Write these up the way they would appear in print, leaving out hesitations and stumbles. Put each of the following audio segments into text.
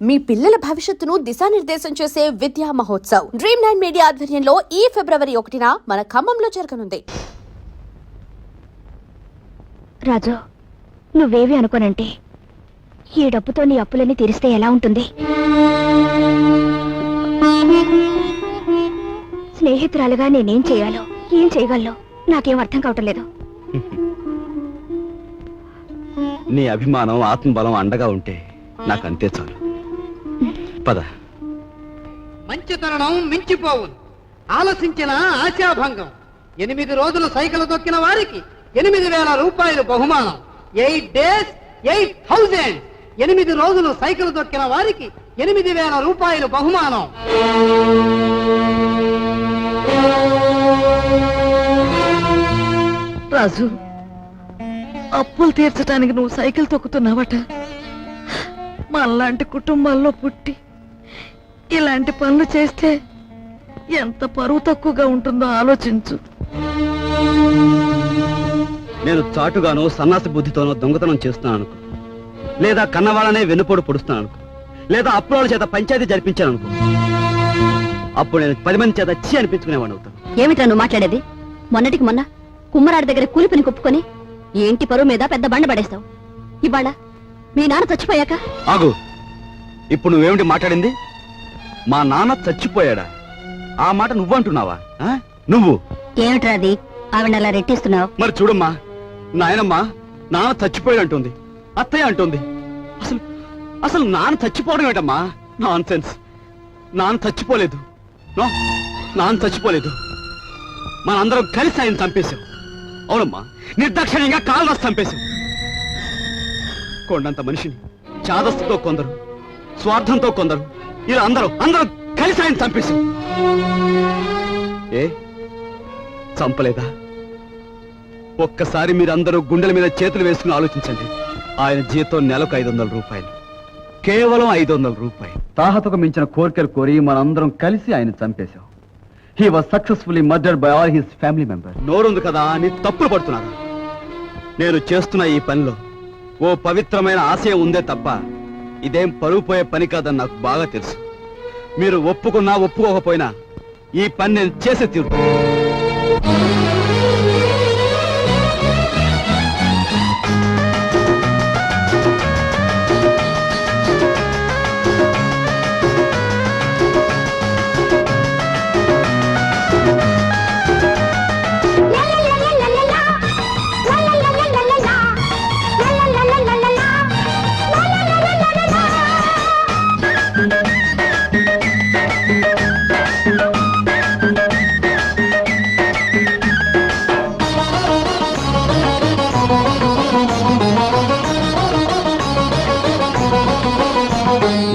మీ పిల్లల భవిష్యత్తును దిశానిర్దేశం చేసే విద్యా మహోత్సవ్ Dream9 మీడియా ఆధ్వర్యంలో ఈ ఫిబ్రవరి 1న మన ఖమ్మంలో జరగనుంది. రాజు, నువ్వేవి అనుకోనంటే ఈ డబ్బుతో నీ అప్పులన్నీ తీరిస్తే ఎలా ఉంటుంది? స్నేహితురాలుగా నేనేం చేయాలో, ఏం చేయగలను నాకేం అర్థం కావటం లేదు. నీ అభిమానం, ఆత్మబలం అండగా ఉంటే నాకంతే చాలు. పద. మంచి తరుణం మించిపోవు, ఆలసించిన ఆశాభంగం. 8 రోజులు సైకిల్ తొక్కిన వారికి 8,000 రూపాయలు బహుమానం. 8 days 8,000. 8 రోజులు సైకిల్ తొక్కిన వారికి 8,000 రూపాయలు బహుమానం. రాజు, అప్పులు తీర్చడానికి నువ్వు సైకిల్ తొక్కుతున్నావట. మనలాంటి కుటుంబాల్లో పుట్టి ఇలాంటి పనులు చేస్తే ఎంత పరువు తక్కువగా ఉంటుందో ఆలోచించు. నేను చాటుగానో సన్నాసి బుద్ధితోనో దొంగతనం చేస్తున్నాను అనుకో, లేదా కన్నవాళ్ళనే వెన్నుపోటు పొడుస్తున్నాను అనుకో, లేదా అప్పుల చేత పంచాయతీ జరిపించాను అనుకో, అప్పుడు నేను 10 మంది చేత చీ అనిపించుకునేవాడు అవుతాను. ఏమిట్రా నువ్వు మాట్లాడేది? మొన్నటికి మొన్న కుమ్మరాడి దగ్గర కూలిపిని కుప్పుకొని ఏంటి పరువు మీద పెద్ద బండ పడేస్తావు. ఇవాళ మీ నాన్న చచ్చిపోయాక ఆగు. ఇప్పుడు నువ్వేమిటి మాట్లాడింది? మా నాన్న చచ్చిపోయాడా? ఆ మాట నువ్వంటున్నావా? నువ్వు ఏమిట్రా అది? ఆవిడ అలా రెట్టిస్తున్నావు. మరి చూడమ్మా, నాయనమ్మా నాన్న చచ్చిపోయాడు అంటుంది, అత్తయ్య అంటుంది. అసలు అసలు నాన్న చచ్చిపోవడం ఏంటమ్మా? Non sense. నాన్న చచ్చిపోలేదు. నాన్న చచ్చిపోలేదు. మనందరం కలిసి ఆయన చంపేశాం. అవునమ్మా, నిర్దాక్షిణ్యంగా కాలు రాసి చంపేశాం. కొండంత మనిషిని చాదస్తుతో కొందరు, స్వార్థంతో కొందరు, ఇలా అందరూ కలిసి ఆయన చంపేశాం. ఏ చంపలేదా? ఒక్కసారి మీరందరూ గుండెల మీద చేతులు వేసుకుని ఆలోచించండి. ఆయన జీతం నెలకు 500 రూపాయలు, కేవలం 500 రూపాయలు. తాహతకు మించిన కోరికలు కోరి మనందరం కలిసి ఆయన చంపేశాం. He was successfully murdered by all his family members. నోరుంది కదా అని తప్పులు పడుతున్నారు. నేను చేస్తున్న ఈ పనిలో ఓ పవిత్రమైన ఆశయం ఉందే తప్ప ఇదేం పరువు పోయే పని కాదని నాకు బాగా తెలుసు. మీరు ఒప్పుకున్నా ఒప్పుకోకపోయినా ఈ పని నేను చేసే తీరు.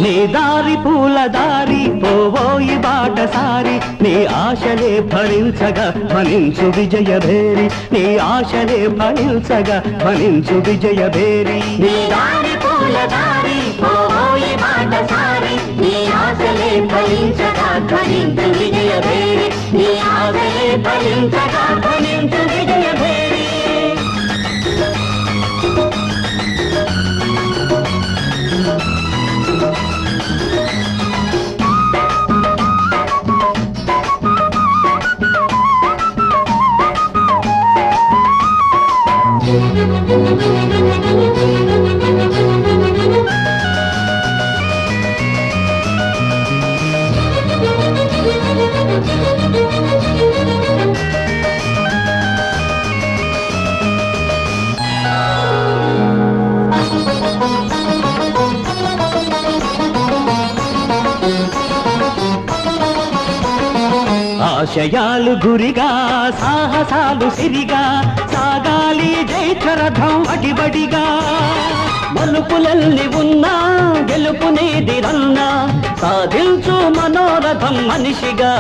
నీ దారి పూల దారి పోవోయి బాటసారి, నీ ఆశలే ఫలించగా ఫలించు విజయభేరి, నీ ఆశలే ఫలించగా ఫలించు విజయభేరి. నీ దారి పూల దారి పోవోయి బాటసారి, నీ ఆశలే ఫలించగా ఫలించు విజయభేరి, నీ ఆశలే ఫలించగా ఫలించు విజయభేరి. ఆశయాలు గురిగా, సాహసాలు సిరిగా, సాగాలి జైత్రరథం అడిబడిగా. మలుపులల్లి ఉన్నా గెలుపునేది రన్నా, సాధించు మనోరథం మనిషిగా.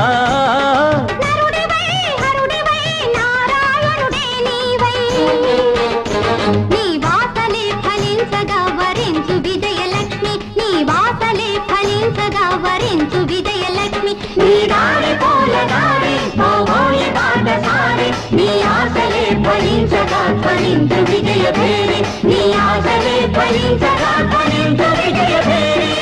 నీ వాసలే ఫలించగా వరించు విజయలక్ష్మి, నీ వాసలే ఫలించగా వరించు విజయలక్ష్మి. నీ దారి పూల దారి పోవోయి బాటసారి, నీ ఆశలే ఫలించగా ఫలించు విజయభేరి, నీ ఆశలే ఫలించగా ఫలించు విజయభేరి.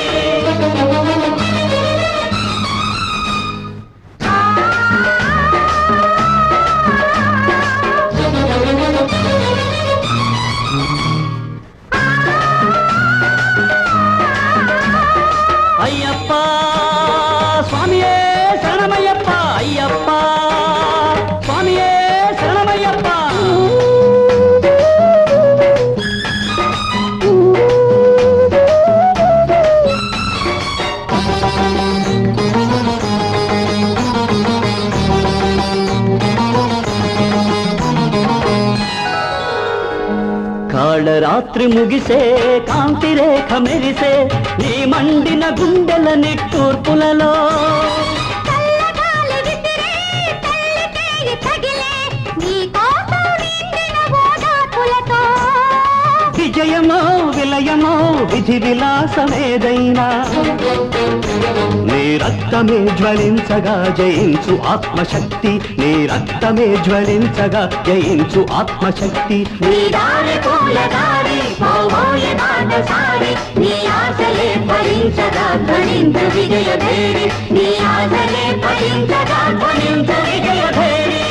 రాత్రి ముగిసే కాంతి రేఖ మెరిసే నీ మండిన గుండెల నిట్టూర్పులలో చల్లగాలి విసిరే, చల్లికేయి తగిలే, నీ కోసం నిండిన ఓదార్పులతో. విజయమో విలయమో విధి విలాసమేదైనా నీ రక్తమే జ్వలించగా జయించు ఆత్మశక్తి, నీ రక్తమే జ్వలించగా జయించు ఆత్మశక్తి. నీ దారి పూల దారి పోబోయే బాటసారి, నీ ఆశలే ఫలించగా ధ్వనించు విజయభేరి, నీ ఆశలే ఫలించగా ధ్వనించు విజయభేరి.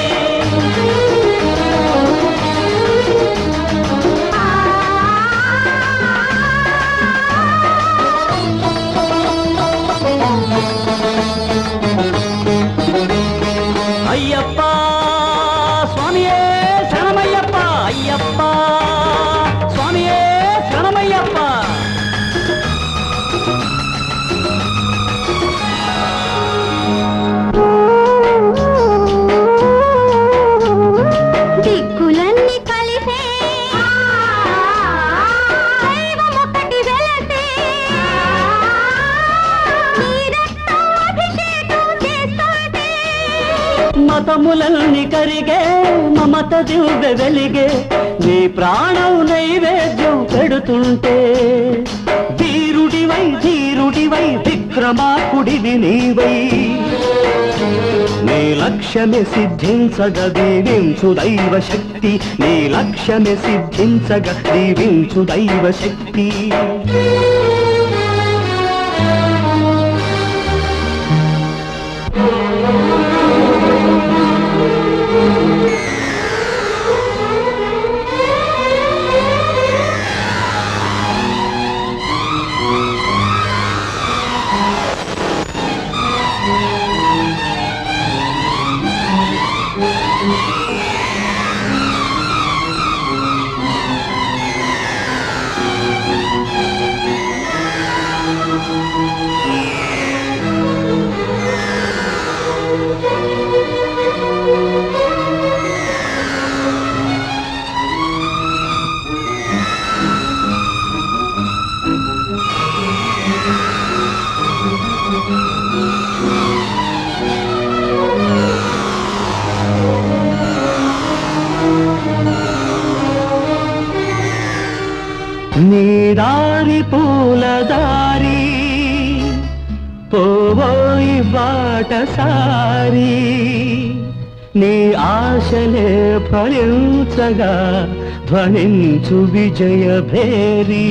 అయ్యప్ప స్వామియే శరణమయ్యప్ప, అయ్యప్ప స్వామియే శరణమయ్యప్ప. దిక్కులన్నీ కలిసే, దైవమొకటి వెలసే, నీ రక్తం అభిషేకం చేస్తుంటే. మతములన్నీ కరిగే మమత దివ్య వెలిగే నీ ప్రాణం నైవేద్యం పెడుతుంటే ధీరుడివై ధీరుడివై విక్రమాకుడివి నీవై నీ లక్ష్యమే సిద్ధించగ దీవించు దైవ శక్తి, నీ లక్ష్యమే సిద్ధించగ దీవించు దైవ శక్తి. నీ దారి పూల దారి పోబోయి బాటసారి, నీ ఆశలే ఫలించగా ధ్వనించు విజయ భేరి.